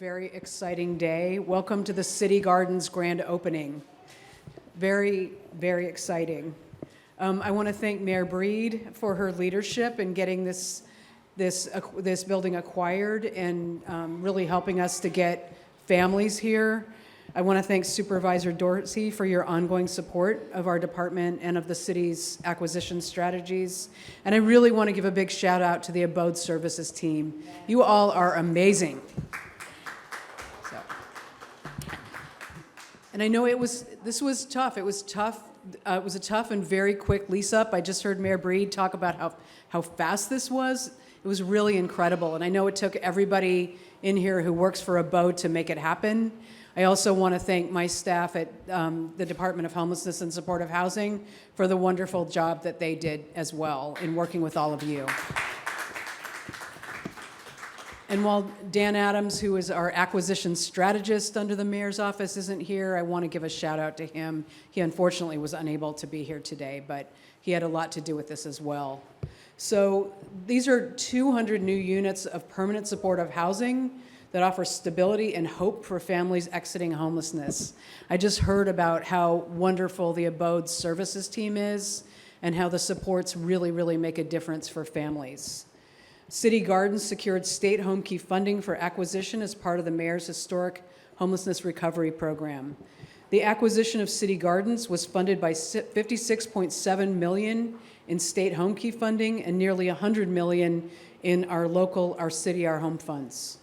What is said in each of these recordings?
very exciting day. Welcome to the City Gardens grand opening. Very, very exciting. I want to thank Mayor Breed for her leadership in getting this building acquired and really helping us to get families here. I want to thank Supervisor Dorsey for your ongoing support of our department and of the city's acquisition strategies. And I really want to give a big shout out to the Abode Services team. You all are amazing. And I know this was tough. It was tough. It was a tough and very quick lease up. I just heard Mayor Breed talk about how fast this was. It was really incredible. And I know it took everybody in here who works for Abode to make it happen. I also want to thank my staff at the Department of Homelessness and Supportive Housing for the wonderful job that they did as well in working with all of you. And while Dan Adams, who is our acquisition strategist under the mayor's office, isn't here, I want to give a shout out to him. He unfortunately was unable to be here today, but he had a lot to do with this as well. So these are 200 new units of permanent supportive housing that offer stability and hope for families exiting homelessness. I just heard about how wonderful the Abode Services team is and how the supports really, really make a difference for families. City Gardens secured state home key funding for acquisition as part of the mayor's historic homelessness recovery program. The acquisition of City Gardens was funded by $56.7 million in state home key funding and nearly $100 million in our city, our home funds.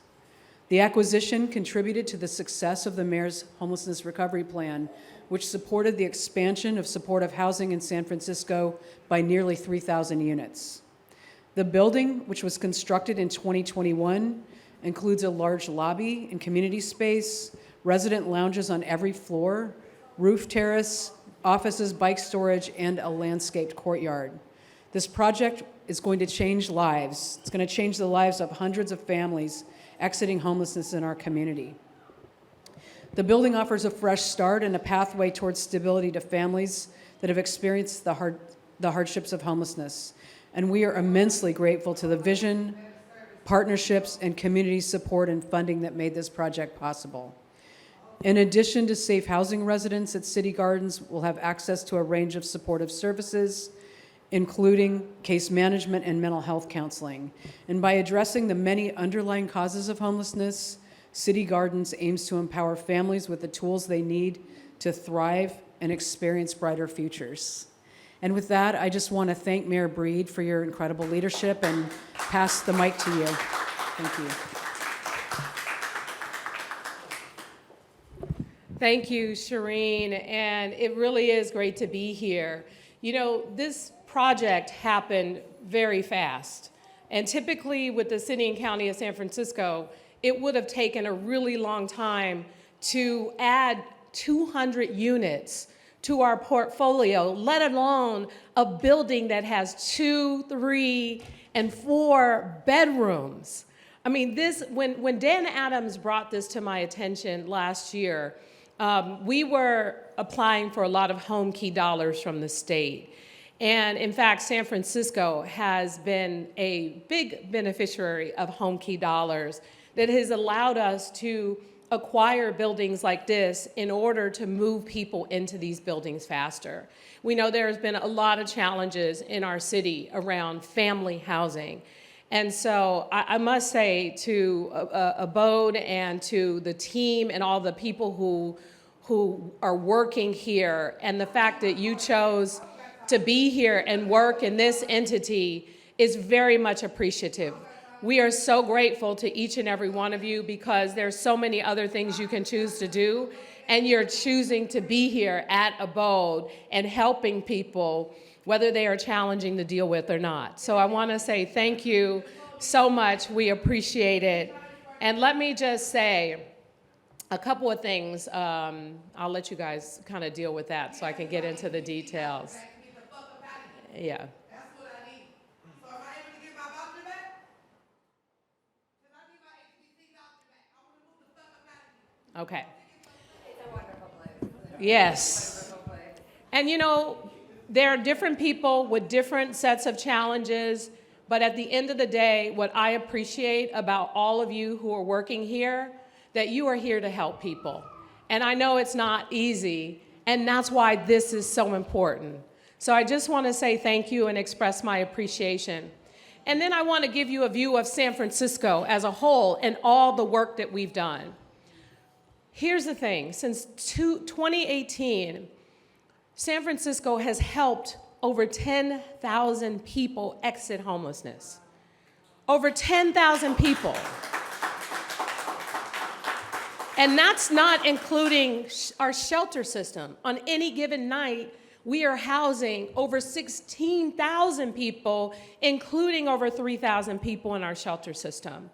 The acquisition contributed to the success of the mayor's homelessness recovery plan, which supported the expansion of supportive housing in San Francisco by nearly 3,000 units. The building, which was constructed in 2021, includes a large lobby and community space, resident lounges on every floor, roof terrace, offices, bike storage, and a landscaped courtyard. This project is going to change lives. It's going to change the lives of hundreds of families exiting homelessness in our community. The building offers a fresh start and a pathway towards stability to families that have experienced the hardships of homelessness. And we are immensely grateful to the vision, partnerships, and community support and funding that made this project possible. In addition to safe housing, residents at City Gardens will have access to a range of supportive services, including case management and mental health counseling. And by addressing the many underlying causes of homelessness, City Gardens aims to empower families with the tools they need to thrive and experience brighter futures. And with that, I just want to thank Mayor Breed for your incredible leadership and pass the mic to you. Thank you. Thank you, Shireen, and it really is great to be here. You know, this project happened very fast, and typically with the City and County of San Francisco, it would have taken a really long time to add 200 units to our portfolio, let alone a building that has 2, 3, and 4 bedrooms. I mean, when Dan Adams brought this to my attention last year, we were applying for a lot of home key dollars from the state. And in fact, San Francisco has been a big beneficiary of home key dollars that has allowed us to acquire buildings like this in order to move people into these buildings faster. We know there's been a lot of challenges in our city around family housing. And so I must say to Abode and to the team and all the people who are working here, and the fact that you chose to be here and work in this entity is very much appreciative. We are so grateful to each and every one of you because there's so many other things you can choose to do, and you're choosing to be here at Abode and helping people, whether they are challenging to deal with or not. So I want to say thank you so much. We appreciate it. And let me just say a couple of things. I'll let you guys kind of deal with that so I can get into the details. Yeah. That's what I need. So am I able to get my voucher back? Because I need my HBC voucher back. I want to move the fuck up out of here. Okay. It's a wonderful place. Yes. And you know, there are different people with different sets of challenges, but at the end of the day, what I appreciate about all of you who are working here, that you are here to help people. And I know it's not easy, and that's why this is so important. So I just want to say thank you and express my appreciation. And then I want to give you a view of San Francisco as a whole and all the work that we've done. Here's the thing, since 2018, San Francisco has helped over 10,000 people exit homelessness. Over 10,000 people. And that's not including our shelter system. On any given night, we are housing over 16,000 people, including over 3,000 people in our shelter system.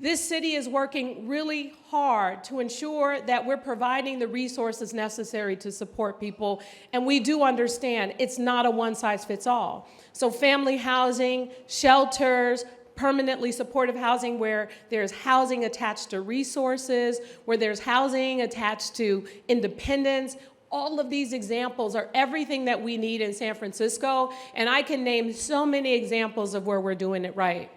This city is working really hard to ensure that we're providing the resources necessary to support people, and we do understand it's not a one-size-fits-all. So family housing, shelters, permanently supportive housing where there's housing attached to resources, where there's housing attached to independence. All of these examples are everything that we need in San Francisco, and I can name so many examples of where we're doing it right.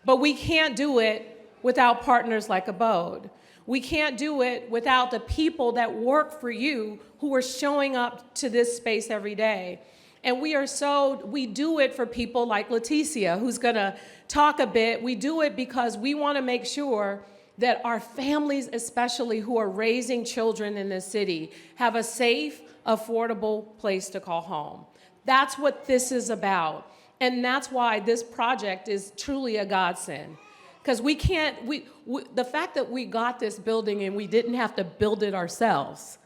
But we can't do it without partners like Abode. We can't do it without the people that work for you who are showing up to this space every day. And we do it for people like Leticia, who's gonna talk a bit. We do it because we wanna make sure that our families, especially who are raising children in this city, have a safe, affordable place to call home. That's what this is about. And that's why this project is truly a godsend. Because the fact that we got this building and we didn't have to build it ourselves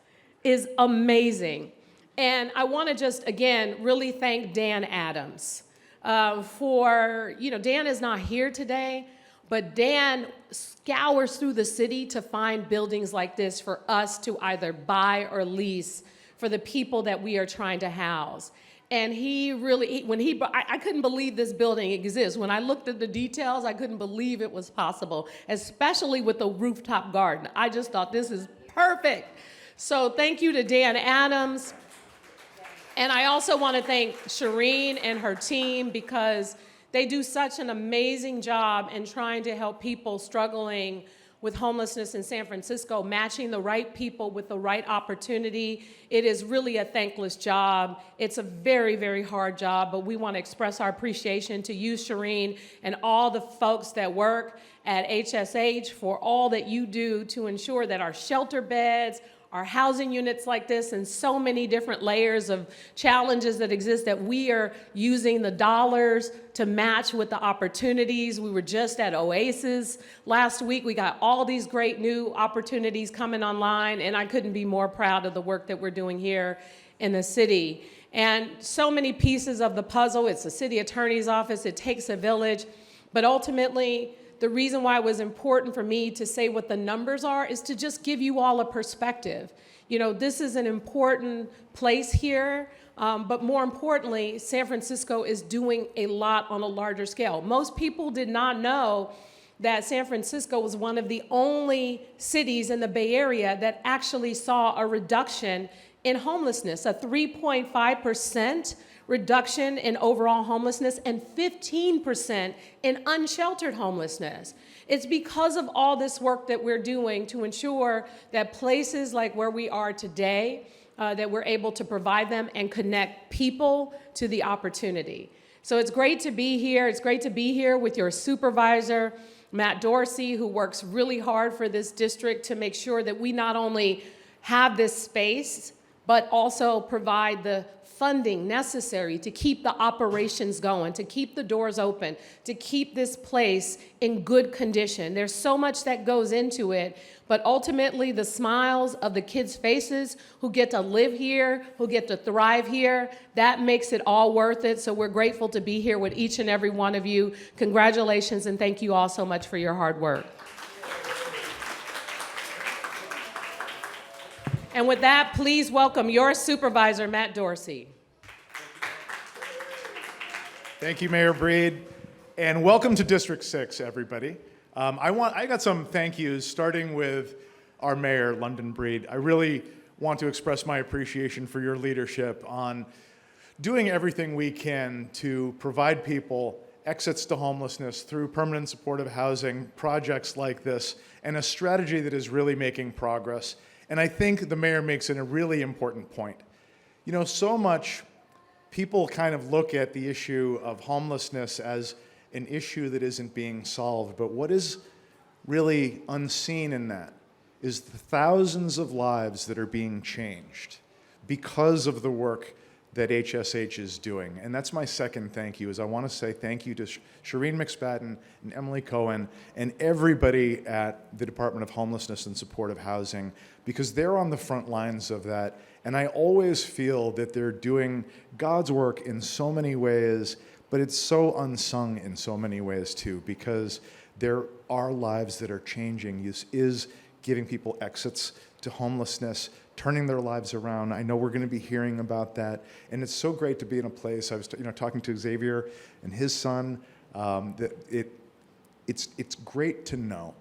is amazing. And I want to just, again, really thank Dan Adams Dan is not here today, but Dan scours through the city to find buildings like this for us to either buy or lease for the people that we are trying to house. And I couldn't believe this building exists. When I looked at the details, I couldn't believe it was possible, especially with the rooftop garden. I just thought this is perfect. So thank you to Dan Adams. And I also want to thank Shireen and her team because they do such an amazing job in trying to help people struggling with homelessness in San Francisco, matching the right people with the right opportunity. It is really a thankless job. It's a very, very hard job, but we want to express our appreciation to you, Shireen, and all the folks that work at HSH for all that you do to ensure that our shelter beds, our housing units like this, and so many different layers of challenges that exist, that we are using the dollars to match with the opportunities. We were just at Oasis last week. We got all these great new opportunities coming online, and I couldn't be more proud of the work that we're doing here in the city. And so many pieces of the puzzle. It's the city attorney's office. It takes a village. But ultimately, the reason why it was important for me to say what the numbers are is to just give you all a perspective. This is an important place here, but more importantly, San Francisco is doing a lot on a larger scale. Most people did not know that San Francisco was one of the only cities in the Bay Area that actually saw a reduction in homelessness, a 3.5% reduction in overall homelessness and 15% in unsheltered homelessness. It's because of all this work that we're doing to ensure that places like where we are today, that we're able to provide them and connect people to the opportunity. So it's great to be here. It's great to be here with your supervisor, Matt Dorsey, who works really hard for this district to make sure that we not only have this space, but also provide the funding necessary to keep the operations going, to keep the doors open, to keep this place in good condition. There's so much that goes into it, but ultimately the smiles of the kids' faces who get to live here, who get to thrive here, that makes it all worth it. So we're grateful to be here with each and every one of you. Congratulations, and thank you all so much for your hard work. And with that, please welcome your supervisor, Matt Dorsey. Thank you, Mayor Breed, and welcome to District 6, everybody. I got some thank yous, starting with our mayor, London Breed. I really want to express my appreciation for your leadership on doing everything we can to provide people exits to homelessness through permanent supportive housing, projects like this, and a strategy that is really making progress. And I think the mayor makes it a really important point. You know, so much people kind of look at the issue of homelessness as an issue that isn't being solved, but what is really unseen in that is the thousands of lives that are being changed because of the work that HSH is doing. And that's my second thank you, is I want to say thank you to Shireen McSpadden and Emily Cohen and everybody at the Department of Homelessness and Supportive Housing, because they're on the front lines of that. And I always feel that they're doing God's work in so many ways, but it's so unsung in so many ways too, because there are lives that are changing. This is giving people exits to homelessness, turning their lives around. I know we're going to be hearing about that, and it's so great to be in a place. I was, talking to Xavier and his son. It's great to know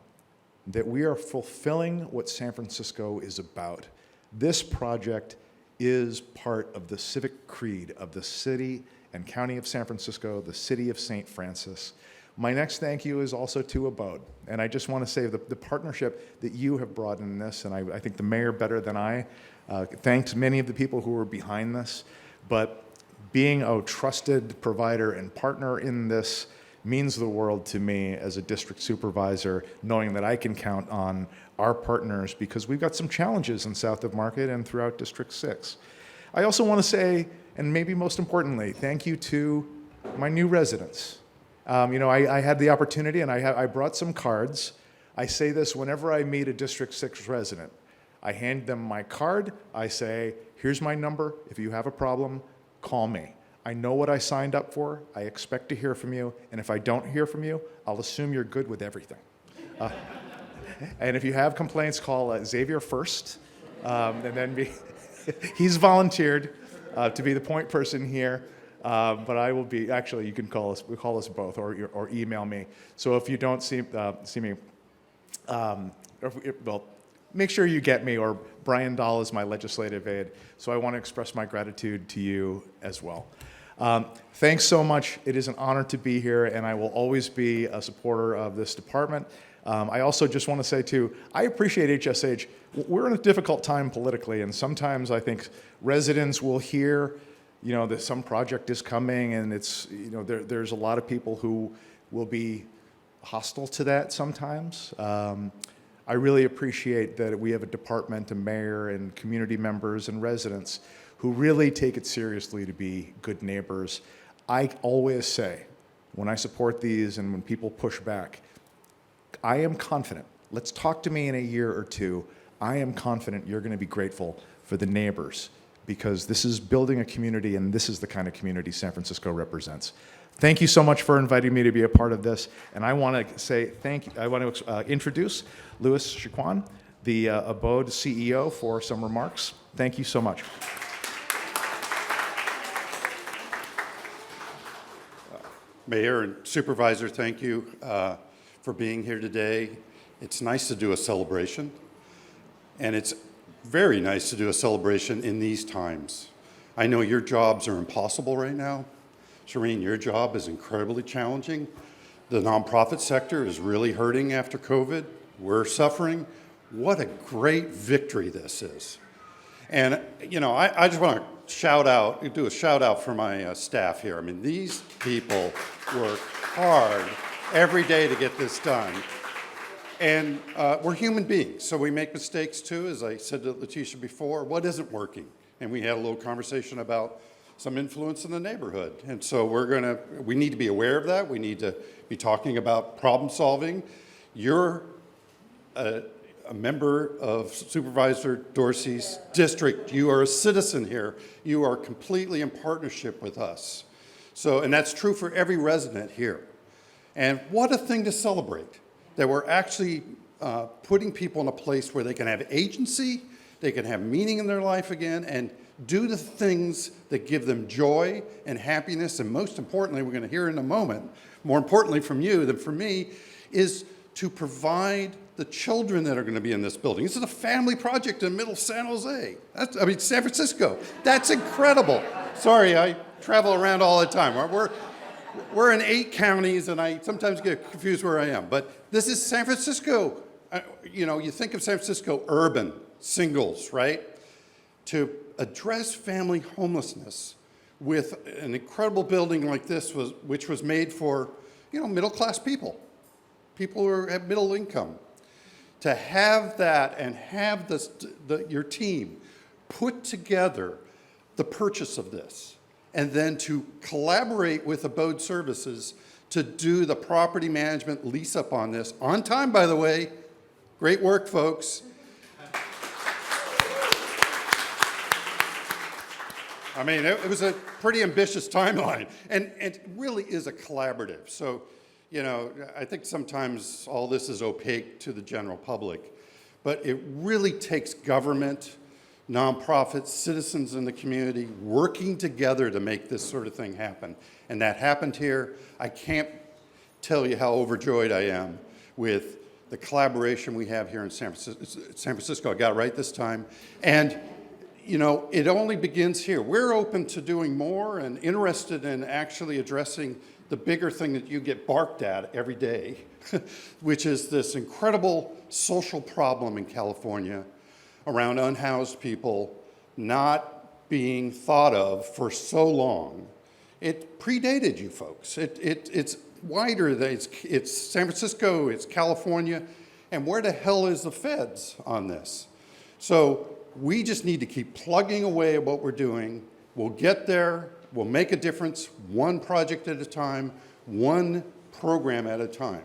that we are fulfilling what San Francisco is about. This project is part of the civic creed of the city and county of San Francisco, the city of St. Francis. My next thank you is also to Abode. And I just want to say the partnership that you have brought in this, and I think the mayor better than I, thanked many of the people who were behind this, but being a trusted provider and partner in this means the world to me as a district supervisor, knowing that I can count on our partners, because we've got some challenges in South of Market and throughout District 6. I also want to say, and maybe most importantly, thank you to my new residents. I had the opportunity, and I brought some cards. I say this whenever I meet a District 6 resident. I hand them my card. I say, here's my number. If you have a problem, call me. I know what I signed up for. I expect to hear from you. And if I don't hear from you, I'll assume you're good with everything. And if you have complaints, call Xavier first. And then he's volunteered to be the point person here. But I will be, actually, you can call us both, or email me. So if you don't see me, make sure you get me, or Brian Dahl is my legislative aide. So I want to express my gratitude to you as well. Thanks so much. It is an honor to be here, and I will always be a supporter of this department. I also just want to say, too, I appreciate HSH. We're in a difficult time politically, and sometimes I think residents will hear that some project is coming, and it's, there's a lot of people who will be hostile to that sometimes. I really appreciate that we have a department, a mayor, and community members and residents who really take it seriously to be good neighbors. I always say, when I support these and when people push back, I am confident. Let's talk to me in a year or two. I am confident you're going to be grateful for the neighbors, because this is building a community, and this is the kind of community San Francisco represents. Thank you so much for inviting me to be a part of this, and I want to say thank you. I want to introduce Louis Chiquan, the Abode CEO, for some remarks. Thank you so much. Mayor and Supervisor, thank you for being here today. It's nice to do a celebration, and it's very nice to do a celebration in these times. I know your jobs are impossible right now. Shireen, your job is incredibly challenging. The nonprofit sector is really hurting after COVID. We're suffering. What a great victory this is. And, I just want to do a shout out for my staff here. I mean, these people work hard every day to get this done. And we're human beings, so we make mistakes too. As I said to Letitia before, what isn't working? And we had a little conversation about some influence in the neighborhood. And so we need to be aware of that. We need to be talking about problem solving. You're a member of Supervisor Dorsey's district. You are a citizen here. You are completely in partnership with us. And that's true for every resident here. And what a thing to celebrate, that we're actually putting people in a place where they can have agency, they can have meaning in their life again, and do the things that give them joy and happiness. And most importantly, we're going to hear in a moment, more importantly from you than from me, is to provide the children that are going to be in this building. This is a family project in Middle San Jose. San Francisco. That's incredible. Sorry, I travel around all the time. we're in 8 counties, and I sometimes get confused where I am. But this is San Francisco. You know, you think of San Francisco urban, singles, right? To address family homelessness with an incredible building like this, which was made for, you know, middle-class people, people who have middle income. To have that and have your team put together the purchase of this, and then to collaborate with Abode Services to do the property management lease up on this, on time, by the way. Great work, folks. I mean, it was a pretty ambitious timeline, and it really is a collaborative. So, you know, I think sometimes all this is opaque to the general public, but it really takes government, nonprofits, citizens in the community working together to make this sort of thing happen. And that happened here. I can't tell you how overjoyed I am with the collaboration we have here in San Francisco. I got it right this time. And, you know, it only begins here. We're open to doing more and interested in actually addressing the bigger thing that you get barked at every day, which is this incredible social problem in California around unhoused people not being thought of for so long. It predated you folks. It's wider than it's San Francisco, it's California, and where the hell is the feds on this? So we just need to keep plugging away at what we're doing. We'll get there, we'll make a difference one project at a time, one program at a time.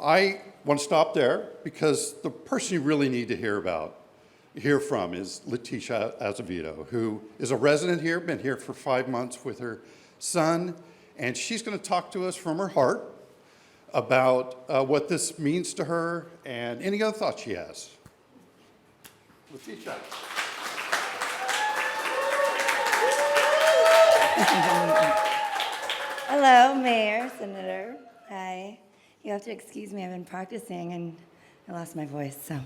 I want to stop there because the person you really need to hear from is Leticia Azevedo, who is a resident here, been here for 5 months with her son, and she's going to talk to us from her heart about what this means to her and any other thoughts she has. Leticia. Hello, Mayor, Senator. Hi. You have to excuse me, I've been practicing and I lost my voice, so.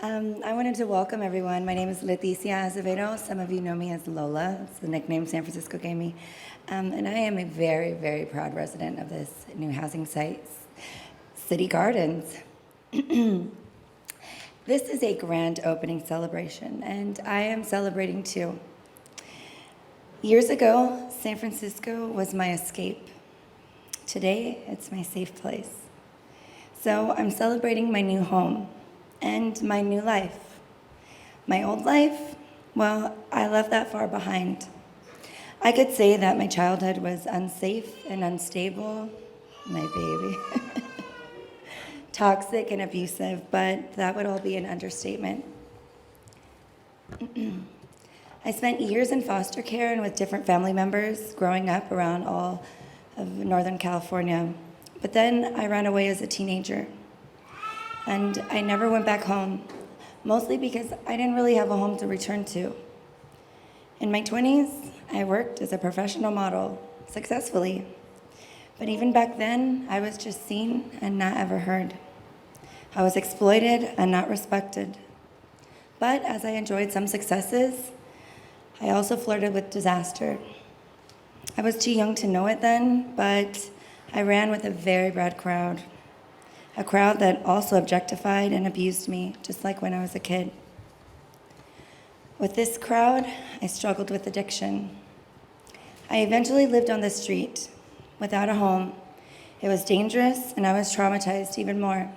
I wanted to welcome everyone. My name is Leticia Azevedo. Some of you know me as Lola. It's the nickname San Francisco gave me. And I am a very, very proud resident of this new housing site, City Gardens. This is a grand opening celebration, and I am celebrating too. Years ago, San Francisco was my escape. Today, it's my safe place. So I'm celebrating my new home and my new life. My old life, well, I left that far behind. I could say that my childhood was unsafe and unstable, my baby. Toxic and abusive, but that would all be an understatement. I spent years in foster care and with different family members growing up around all of Northern California. But then I ran away as a teenager. And I never went back home, mostly because I didn't really have a home to return to. In my 20s, I worked as a professional model, successfully. But even back then, I was just seen and not ever heard. I was exploited and not respected. But as I enjoyed some successes, I also flirted with disaster. I was too young to know it then, but I ran with a very bad crowd. A crowd that also objectified and abused me, just like when I was a kid. With this crowd, I struggled with addiction. I eventually lived on the street, without a home. It was dangerous, and I was traumatized even more.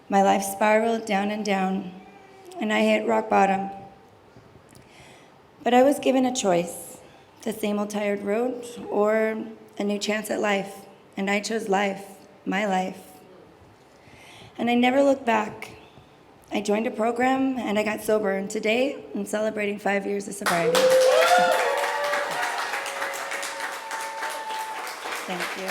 My life spiraled down, and I hit rock bottom. But I was given a choice, the same old tired road or a new chance at life, and I chose life, my life. And I never looked back. I joined a program and I got sober, and today I'm celebrating 5 years of sobriety. Thank you.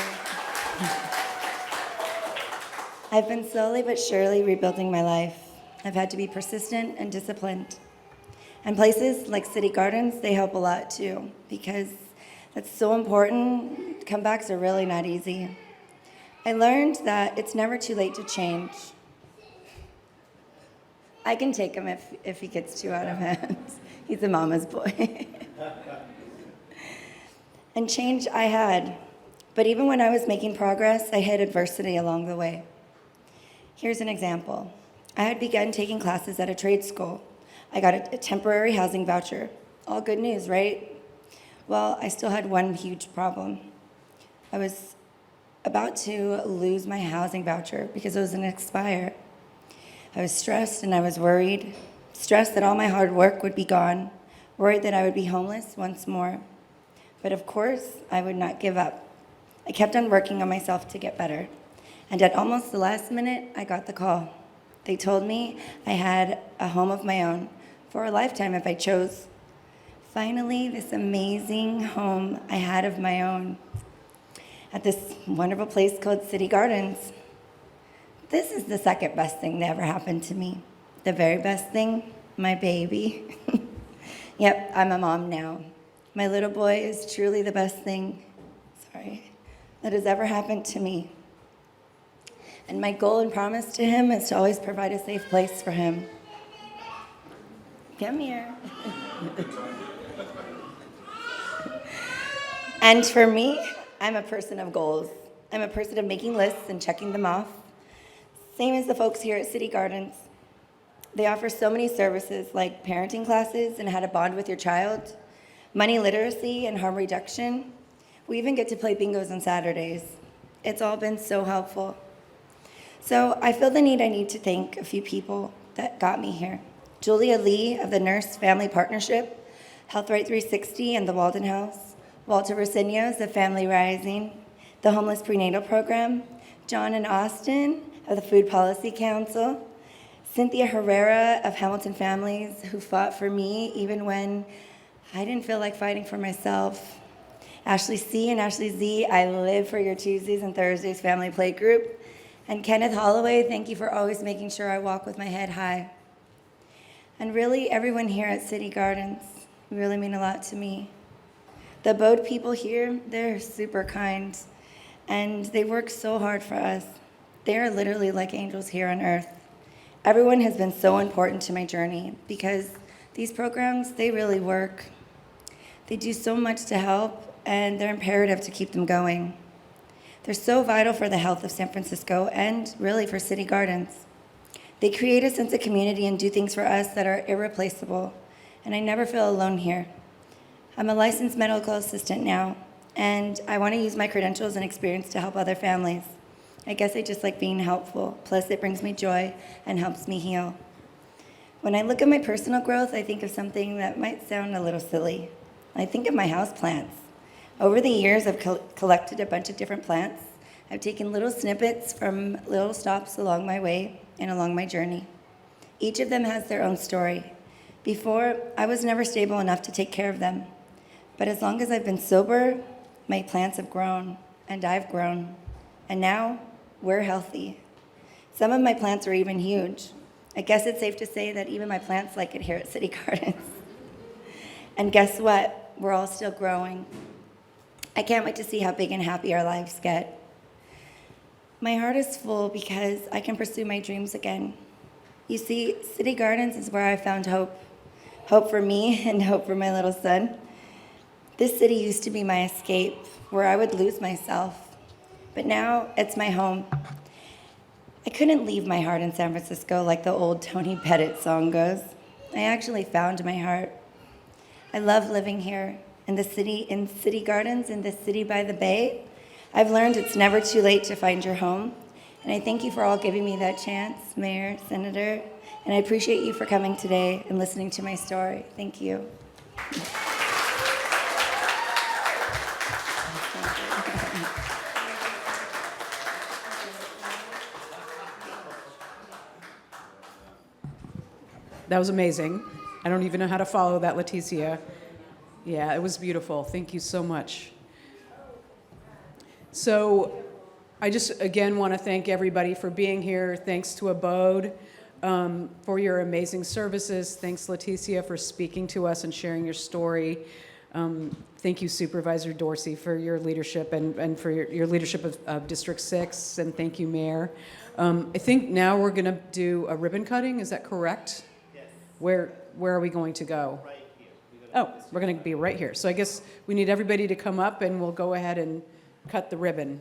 I've been slowly but surely rebuilding my life. I've had to be persistent and disciplined. And places like City Gardens, they help a lot too, because that's so important. Comebacks are really not easy. I learned that it's never too late to change. I can take him if he gets too out of hand. He's a mama's boy. And change I had. But even when I was making progress, I hit adversity along the way. Here's an example. I had begun taking classes at a trade school. I got a temporary housing voucher. All good news, right? Well, I still had one huge problem. I was about to lose my housing voucher because it was going to expire. I was stressed and I was worried. Stressed that all my hard work would be gone. Worried that I would be homeless once more. But of course, I would not give up. I kept on working on myself to get better. And at almost the last minute, I got the call. They told me I had a home of my own for a lifetime if I chose. Finally, this amazing home I had of my own at this wonderful place called City Gardens. This is the second best thing that ever happened to me. The very best thing, my baby. Yep, I'm a mom now. My little boy is truly the best thing, that has ever happened to me. And my goal and promise to him is to always provide a safe place for him. Come here. And for me, I'm a person of goals. I'm a person of making lists and checking them off. Same as the folks here at City Gardens. They offer so many services like parenting classes and how to bond with your child, money literacy and harm reduction. We even get to play bingos on Saturdays. It's all been so helpful. So I feel the need I need to thank a few people that got me here. Julia Lee of the Nurse Family Partnership, Health Right 360 and the Walden House, Walter Rosenios of Family Rising, the Homeless Prenatal Program, John and Austin of the Food Policy Council, Cynthia Herrera of Hamilton Families, who fought for me even when I didn't feel like fighting for myself. Ashley C. and Ashley Z, I live for your Tuesdays and Thursdays family play group. And Kenneth Holloway, thank you for always making sure I walk with my head high. And really, everyone here at City Gardens really mean a lot to me. The Abode people here, they're super kind, and they work so hard for us. They are literally like angels here on earth. Everyone has been so important to my journey because these programs, they really work. They do so much to help, and they're imperative to keep them going. They're so vital for the health of San Francisco and really for City Gardens. They create a sense of community and do things for us that are irreplaceable, and I never feel alone here. I'm a licensed medical assistant now, and I want to use my credentials and experience to help other families. I guess I just like being helpful, plus it brings me joy and helps me heal. When I look at my personal growth, I think of something that might sound a little silly. I think of my houseplants. Over the years, I've collected a bunch of different plants. I've taken little snippets from little stops along my way and along my journey. Each of them has their own story. Before, I was never stable enough to take care of them. But as long as I've been sober, my plants have grown, and I've grown. And now, we're healthy. Some of my plants are even huge. I guess it's safe to say that even my plants like it here at City Gardens. And guess what? We're all still growing. I can't wait to see how big and happy our lives get. My heart is full because I can pursue my dreams again. You see, City Gardens is where I found hope. Hope for me and hope for my little son. This city used to be my escape, where I would lose myself. But now it's my home. I couldn't leave my heart in San Francisco like the old Tony Pettit song goes. I actually found my heart. I love living here in City Gardens, in the city by the bay. I've learned it's never too late to find your home. And I thank you for all giving me that chance, Mayor, Senator. And I appreciate you for coming today and listening to my story. Thank you. That was amazing. I don't even know how to follow that, Leticia. Yeah, it was beautiful. Thank you so much. So I just, again, want to thank everybody for being here. Thanks to Abode for your amazing services. Thanks, Leticia, for speaking to us and sharing your story. Thank you, Supervisor Dorsey, for your leadership and for your leadership of District 6. And thank you, Mayor. I think now we're going to do a ribbon cutting. Is that correct? Yes. Where are we going to go? Right here. We're Oh, we're going to be right here. So I guess we need everybody to come up and we'll go ahead and cut the ribbon.